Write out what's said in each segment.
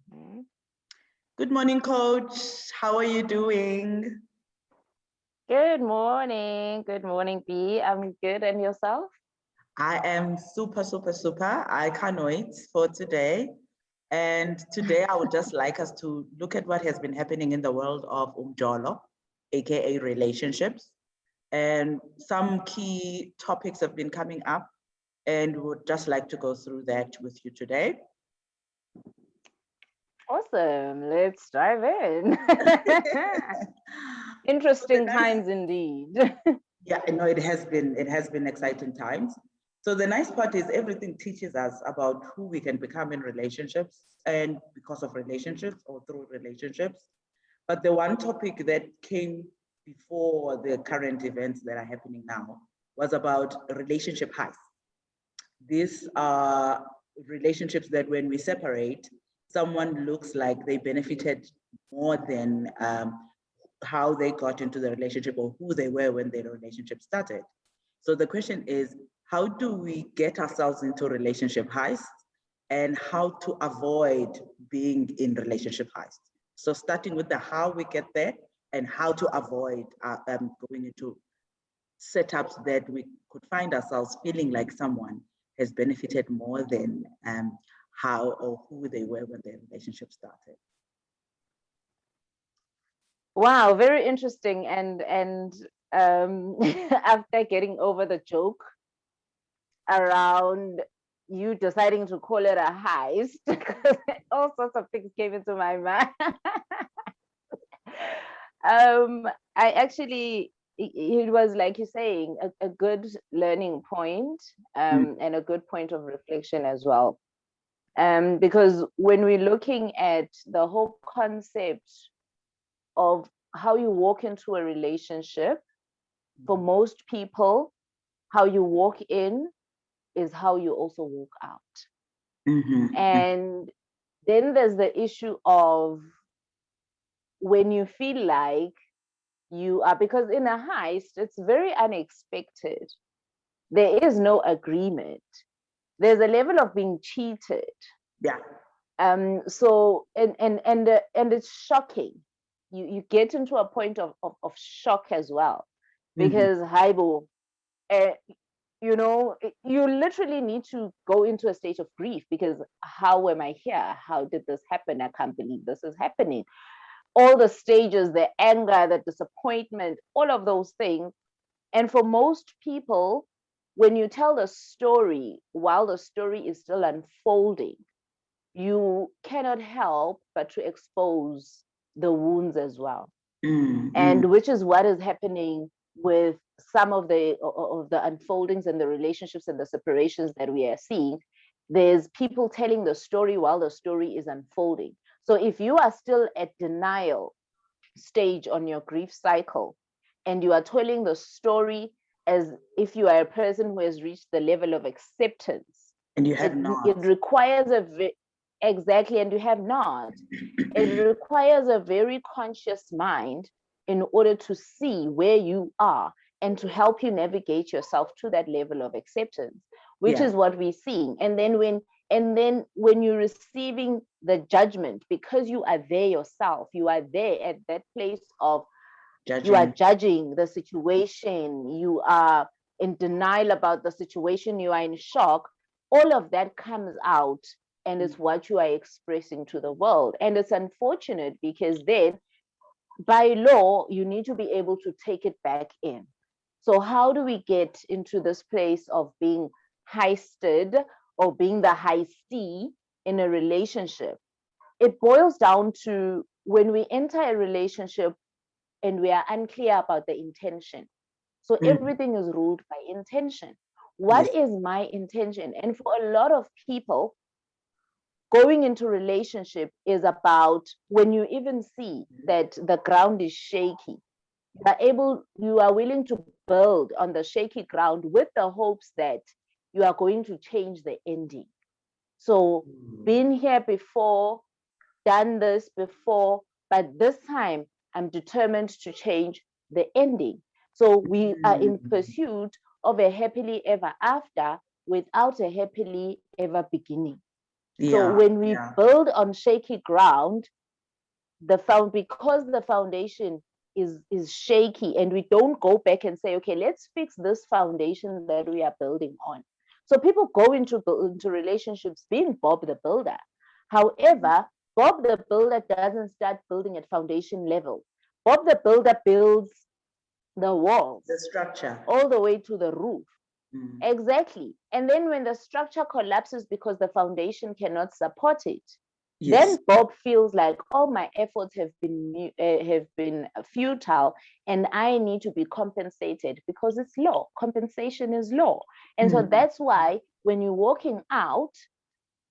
Mhm. Good morning, Coach. How are you doing? Good morning. Good morning, B. I'm good. And yourself? I am super, super, super. I can't wait for today. And today, I would just like us to look at what has been happening in the world of umjolo, aka relationships. And some key topics have been coming up, and would just like to go through that with you today. Awesome. Let's dive in. So the Interesting nice times indeed. Yeah, no, it has been exciting times. So the nice part is everything teaches us about who we can become in relationships and because of relationships or through relationships. But the one topic that came before the current events that are happening now was about relationship highs. These are relationships that when we separate, someone looks like they benefited more than how they got into the relationship or who they were when their relationship started. So the question is, how do we get ourselves into relationship heists and how to avoid being in relationship heists? So starting with the how we get there and how to avoid going into setups that we could find ourselves feeling like someone has benefited more than how or who they were when their relationship started. Wow, very interesting. And after getting over the joke around you deciding to call it a heist, because all sorts of things came into my mind. I actually, it was like you're saying, a good learning point, Mm, and a good point of reflection as well. Because when we're looking at the whole concept of how you walk into a relationship, for most people, how you walk in is how you also walk out. mhm, And then there's the issue of when you feel like you are, because in a heist, it's very unexpected. There is no agreement. There's a level of being cheated. yeah. So and it's shocking. You get into a point of shock as well, Mhm, because Haibo, uh, you literally need to go into a state of grief, because how am I here? How did this happen? I can't believe this is happening. All the stages, the anger, the disappointment, all of those things. And for most people, when you tell the story while the story is still unfolding, you cannot help but to expose the wounds as well. mm, mm, And which is what is happening with some of the unfoldings and the relationships and the separations that we are seeing. There's people telling the story while the story is unfolding. So if you are still at denial stage on your grief cycle and you are telling the story as if you are a person who has reached the level of acceptance, and you it have it not. requires exactly, and you have not. It requires a very conscious mind in order to see where you are and to help you navigate yourself to that level of acceptance, which Yeah, is what we're seeing. And then when you're receiving the judgment, because you are there yourself, you are there at that place of, you are judging. judging the situation, you are in denial about the situation, you are in shock. All of that comes out, and it's what you are expressing to the world. And it's unfortunate, because then by law you need to be able to take it back in. So how do we get into this place of being heisted or being the heistee in a relationship? It boils down to when we enter a relationship and we are unclear about the intention. So Mm, everything is ruled by intention. yes. What is my intention? And for a lot of people, going into relationship is about, when you even see that the ground is shaky, you are willing to build on the shaky ground with the hopes that you are going to change the ending. So Mm, been here before, done this before, but this time I'm determined to change the ending. So we are in mm, pursuit of a happily ever after without a happily ever beginning. So Yeah. when we Yeah. build on shaky ground, because the foundation is shaky, and we don't go back and say, okay, let's fix this foundation that we are building on. So people go into relationships being Bob the Builder. However, Bob the Builder doesn't start building at foundation level. Bob the Builder builds the The walls structure. all the way to the roof. Mm. Exactly. And then when the structure collapses because the foundation cannot support it, Yes. then Bob feels like, oh, my efforts have been futile, and I need to be compensated because it's law. Compensation is law. And so Mm. that's why when you're walking out,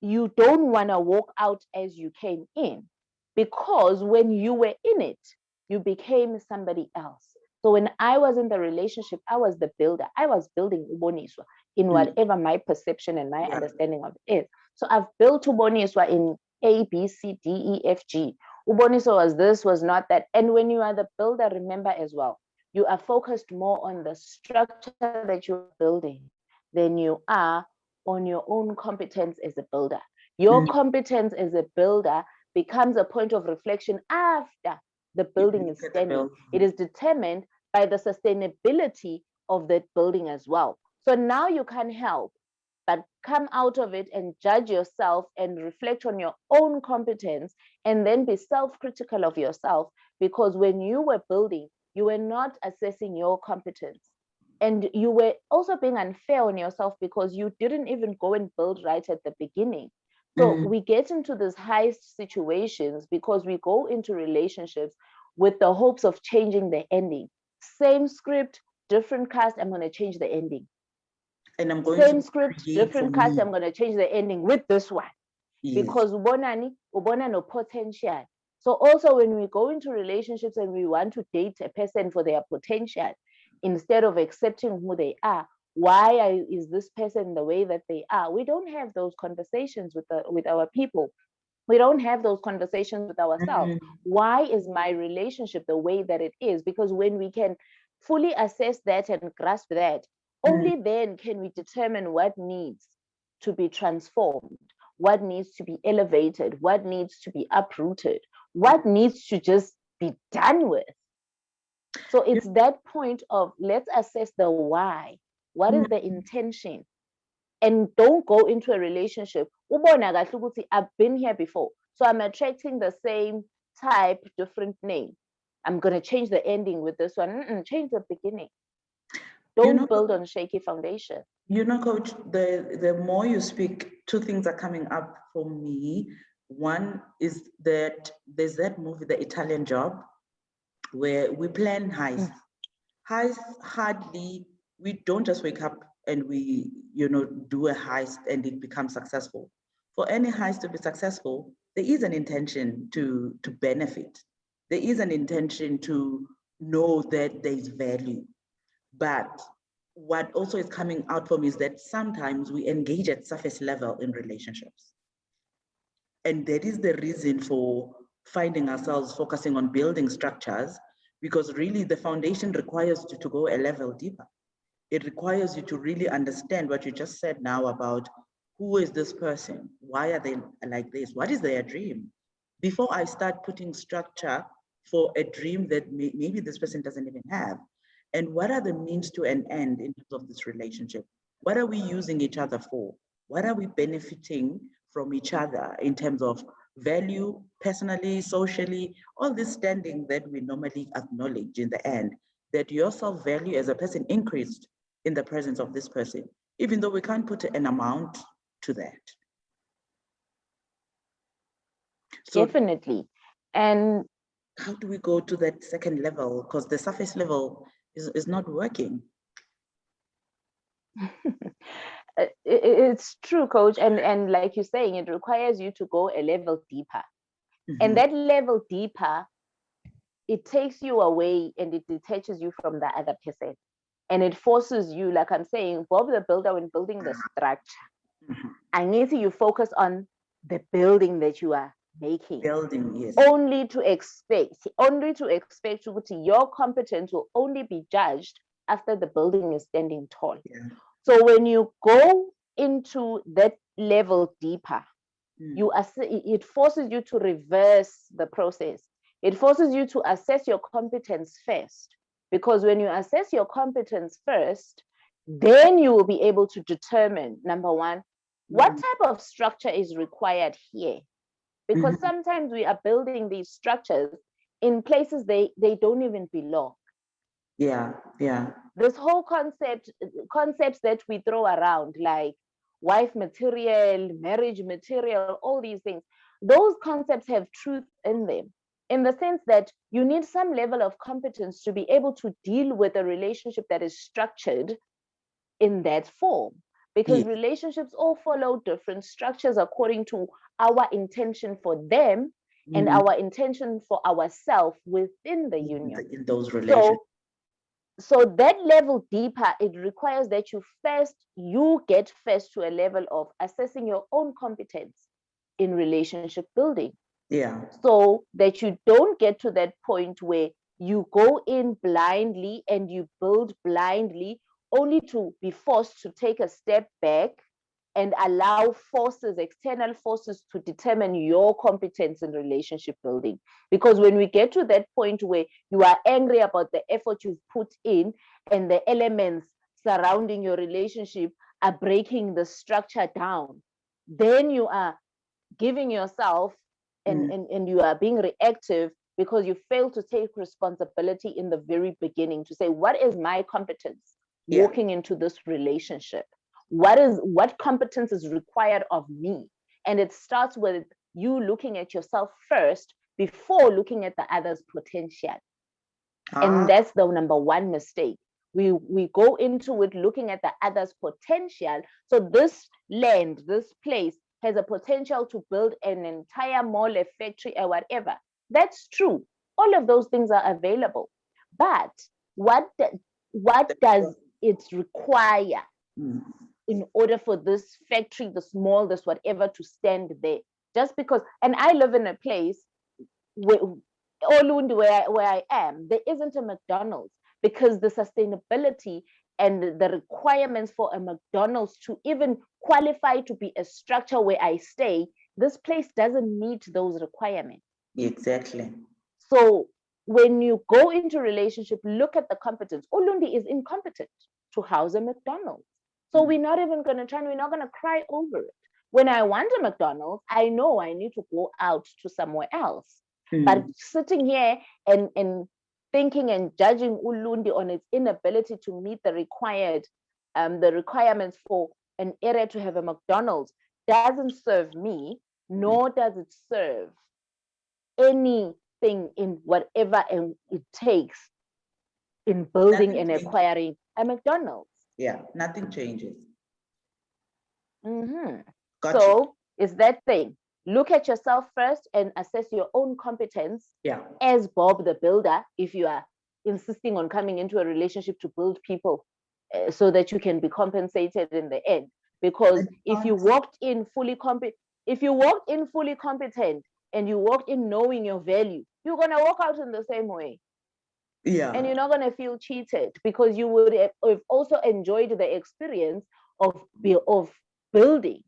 you don't want to walk out as you came in, because when you were in it, you became somebody else. So when I was in the relationship, I was the builder. I was building Uboniswa in Mm. whatever my perception and my Yeah. understanding of it is. So I've built Uboniswa in A, B, C, D, E, F, G. Uboniswa was this, was not that. And when you are the builder, remember as well, you are focused more on the structure that you are building than you are on your own competence as a builder. Your Mm. competence as a builder becomes a point of reflection after the You building is look at the standing. bill. It is determined by the sustainability of that building as well. So now you can't help but come out of it and judge yourself and reflect on your own competence, and then be self-critical of yourself, because when you were building, you were not assessing your competence, and you were also being unfair on yourself because you didn't even go and build right at the beginning. So Mm. we get into these heist situations because we go into relationships with the hopes of changing the ending. Same script, different cast, I'm going to change the ending. And I'm going to Same script, create for different cast, me. I'm going to change the ending with this one, Yes. because ubona no potential. So also when we go into relationships and we want to date a person for their potential, instead of accepting who they are, is this person the way that they are? We don't have those conversations with our people. We don't have those conversations with ourselves. Mm. Why is my relationship the way that it is? Because when we can fully assess that and grasp that, Mm. only then can we determine what needs to be transformed, what needs to be elevated, what needs to be uprooted, what needs to just be done with. So You- it's that point of, let's assess the why. What is mm. the intention? And don't go into a relationship. I've been here before, so I'm attracting the same type, different name. I'm going to change the ending with this one. Change the beginning. You know, Don't build on shaky foundation. Coach, the more you speak, two things are coming up for me. One is that there's that movie, The Italian Job, where we plan heists. Heists hardly, we don't just wake up and we, do a heist and it becomes successful. For any heist to be successful, there is an intention to benefit. There is an intention to know that there is value. But what also is coming out for me is that sometimes we engage at surface level in relationships. And that is the reason for finding ourselves focusing on building structures, because really the foundation requires you to go a level deeper. It requires you to really understand what you just said now about who is this person? Why are they like this? What is their dream? Before I start putting structure for a dream that maybe this person doesn't even have. And what are the means to an end in terms of this relationship? What are we using each other for? What are we benefiting from each other in terms of value, personally, socially, all this standing that we normally acknowledge in the end, that your self value as a person increased in the presence of this person, even though we can't put an amount to that. So, Definitely. And how do we go to that second level? Because the surface level is not working. it's true, coach. And like you're saying, it requires you to go a level deeper. And Mhm. that level deeper, it takes you away and it detaches you from the other person. And it forces you, like I'm saying, Bob the Builder, when building the structure, Mhm. I need you focus on the building that you are making. Building, yes. Only to expect your competence will only be judged after the building is standing tall. Yeah. So when you go into that level deeper, It forces you to reverse the process. It forces you to assess your competence first, because when you assess your competence first, then you will be able to determine, number one, what type of structure is required here, because sometimes we are building these structures in places they don't even belong. Yeah, yeah. This whole concepts that we throw around, like wife material, marriage material, all these things, those concepts have truth in them, in the sense that you need some level of competence to be able to deal with a relationship that is structured in that form, because Yeah. relationships all follow different structures according to our intention for them and our intention for ourselves within the union. In those relationships. So that level deeper, it requires that you get first to a level of assessing your own competence in relationship building, Yeah. so that you don't get to that point where you go in blindly and you build blindly, only to be forced to take a step back and allow external forces to determine your competence in relationship building. Because when we get to that point where you are angry about the effort you've put in and the elements surrounding your relationship are breaking the structure down, then you are giving yourself and you are being reactive, because you fail to take responsibility in the very beginning to say, what is my competence Yeah. walking into this relationship? What competence is required of me? And it starts with you looking at yourself first before looking at the other's potential. Ah, And that's the number one mistake. We go into it looking at the other's potential. So this place has a potential to build an entire mall, a factory, or whatever. That's true. All of those things are available. But what does it require in order for this factory, this mall, this whatever to stand there? Just because, and I live in a place where, Olundi, where I am, there isn't a McDonald's, because the sustainability and the requirements for a McDonald's to even qualify to be a structure where I stay, this place doesn't meet those requirements. exactly. So when you go into relationship, look at the competence. Olundi is incompetent to house a McDonald's. So we're not even going to try, we're not going to cry over it. When I want a McDonald's, I know I need to go out to somewhere else. But sitting here and thinking and judging Ulundi on its inability to meet the requirements for an area to have a McDonald's doesn't serve me, nor does it serve anything in whatever it takes in building Nothing and changes. acquiring a McDonald's. Yeah, nothing changes. Got you. So it's that thing. Look at yourself first and assess your own competence Yeah. as Bob the Builder, if you are insisting on coming into a relationship to build people so that you can be compensated in the end. Because if you walked in fully competent and you walked in knowing your value, you're going to walk out in the same way. Yeah. And you're not going to feel cheated, because you would have also enjoyed the experience of building.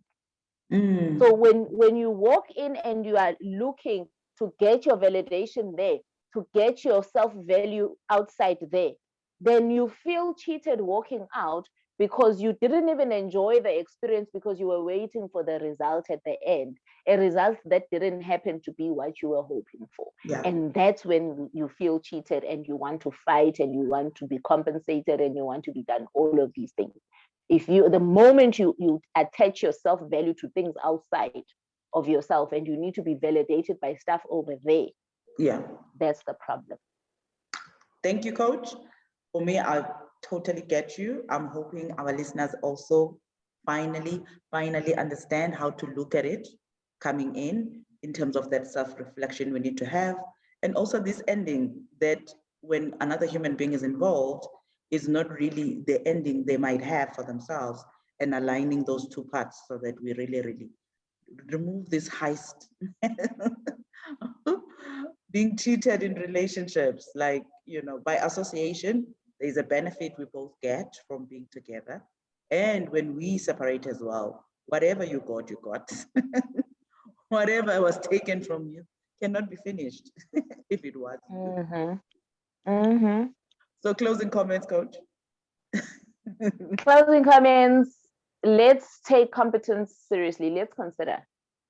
So when you walk in and you are looking to get your validation there, to get your self-value outside there, then you feel cheated walking out, because you didn't even enjoy the experience, because you were waiting for the result at the end, a result that didn't happen to be what you were hoping for. Yeah. And that's when you feel cheated and you want to fight and you want to be compensated and you want to be done all of these things. The moment you attach your self-value to things outside of yourself, and you need to be validated by stuff over there, Yeah. that's the problem. Thank you, Coach. For me, I totally get you. I'm hoping our listeners also finally understand how to look at it coming in terms of that self-reflection we need to have. And also this ending, that when another human being is involved, is not really the ending they might have for themselves, and aligning those two parts so that we really remove this heist. Being cheated in relationships, like, by association, there's a benefit we both get from being together. And when we separate as well, whatever you got, Whatever was taken from you cannot be finished if it was. So closing comments, coach. Closing comments. Let's take competence seriously. Let's consider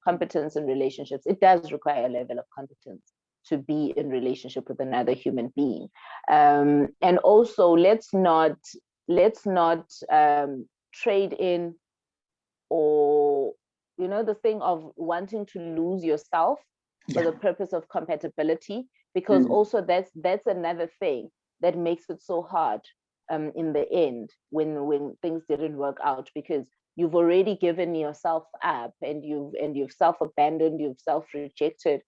competence in relationships. It does require a level of competence to be in relationship with another human being. And also, let's not trade in, or the thing of wanting to lose yourself for the purpose of compatibility, because also that's another thing that makes it so hard in the end when things didn't work out, because you've already given yourself up, and you've self-abandoned, you've self-rejected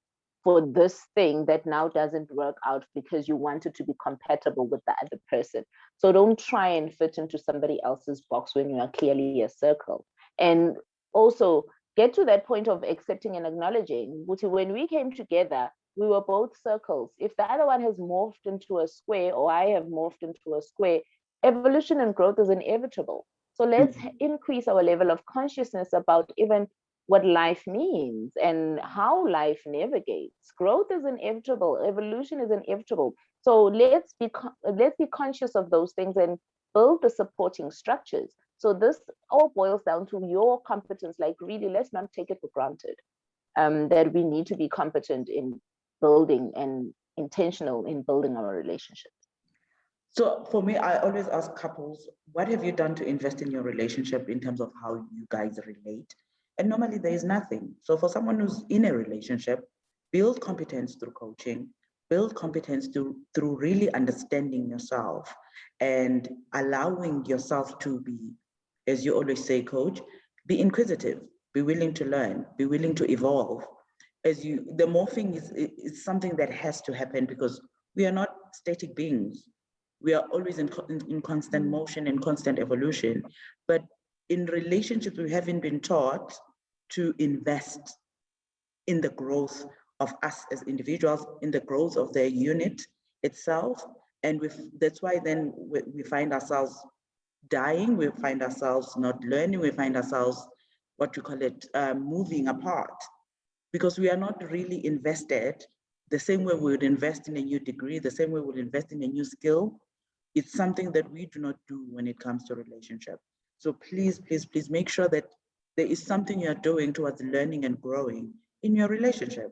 for this thing that now doesn't work out because you wanted to be compatible with the other person. So don't try and fit into somebody else's box when you are clearly a circle. And also get to that point of accepting and acknowledging, when we came together, we were both circles. If the other one has morphed into a square, or I have morphed into a square, evolution and growth is inevitable. So let's increase our level of consciousness about even what life means and how life navigates. Growth is inevitable. Evolution is inevitable. So let's be conscious of those things and build the supporting structures. So this all boils down to your competence. Like, really, let's not take it for granted that we need to be competent in building and intentional in building our relationships. So for me, I always ask couples, what have you done to invest in your relationship in terms of how you guys relate? And normally there is nothing. So for someone who's in a relationship, build competence through coaching, build competence through really understanding yourself and allowing yourself to be, as you always say, coach, be inquisitive, be willing to learn, be willing to evolve. The morphing is something that has to happen because we are not static beings. We are always in constant motion and constant evolution. But in relationships, we haven't been taught to invest in the growth of us as individuals, in the growth of the unit itself. And that's why then we find ourselves dying, we find ourselves not learning, we find ourselves, what you call it, moving apart, because we are not really invested the same way we would invest in a new degree, the same way we would invest in a new skill. It's something that we do not do when it comes to relationship. So please, please, please make sure that there is something you're doing towards learning and growing in your relationship.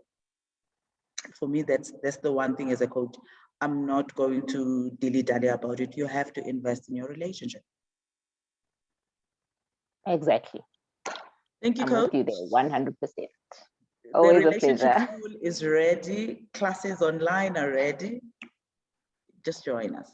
For me, that's the one thing as a coach. I'm not going to dilly-dally about it. You have to invest in your relationship. Exactly. Thank you, I'm coach. with you there, 100%. The Always a relationship pleasure. school is ready. Classes online are ready. Just join us.